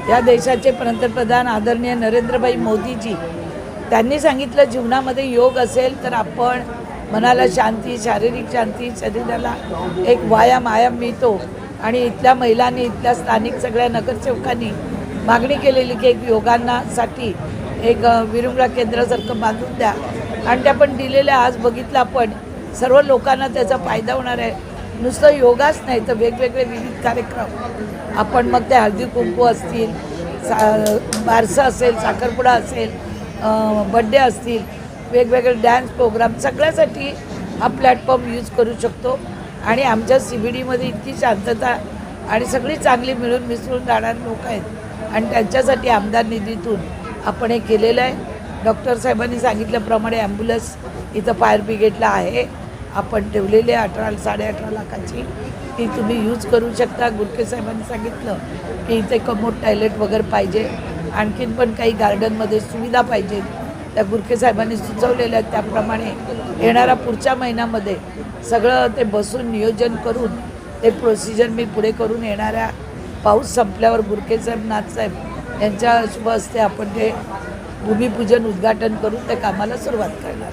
या देशाचे पंतप्रधान आदरणीय नरेंद्रभाई मोदीजी त्यांनी सांगितलं, जीवनामध्ये योग असेल तर आपण मनाला शांती, शारीरिक शांती, शरीराला एक आयाम मिळतो. आणि इथल्या महिलांनी, इथल्या स्थानिक सगळ्या नगरसेवकांनी मागणी केलेली की एक योगांसाठी एक विरंगुळा केंद्रासारखं बांधून द्या. आणि त्या पण दिलेल्या आज बघितलं आपण, सर्व लोकांना त्याचा फायदा होणार आहे. नुसतं योगाच नाही तर वेगवेगळे विविध कार्यक्रम आपण, मग ते हळदी कुंकू असतील, बारसं असेल, साखरपुडा असेल, बड्डे असतील, वेगवेगळे डॅन्स प्रोग्राम, सगळ्यासाठी हा प्लॅटफॉर्म यूज करू शकतो. आणि आमच्या CBDमध्ये इतकी शांतता आणि सगळी चांगली मिळून मिसळून राहणारे लोक आहेत आणि त्यांच्यासाठी आमदार निधीतून आपण हे केलेलं आहे. डॉक्टर साहेबांनी सांगितल्याप्रमाणे ॲम्ब्युलन्स इथं फायर ब्रिगेडला आहे, आपण ठेवलेली आहे 18-18.5 लाखाची, ती तुम्ही यूज करू शकता. गुरके साहेबांनी सांगितलं की इथे कमोड टॉयलेट वगैरे पाहिजे, आणखीन पण काही गार्डनमध्ये सुविधा पाहिजे, त्या गुरके साहेबांनी सुचवलेल्या आहेत. त्याप्रमाणे येणाऱ्या पुढच्या महिन्यामध्ये सगळं ते बसून नियोजन करून ते प्रोसिजर मी पुढे करून येणाऱ्या पाऊस संपल्यावर गुरके साहेब, नाथसाहेब यांच्या शुभ हस्ते आपण ते भूमिपूजन उद्घाटन करून त्या कामाला सुरुवात करणार.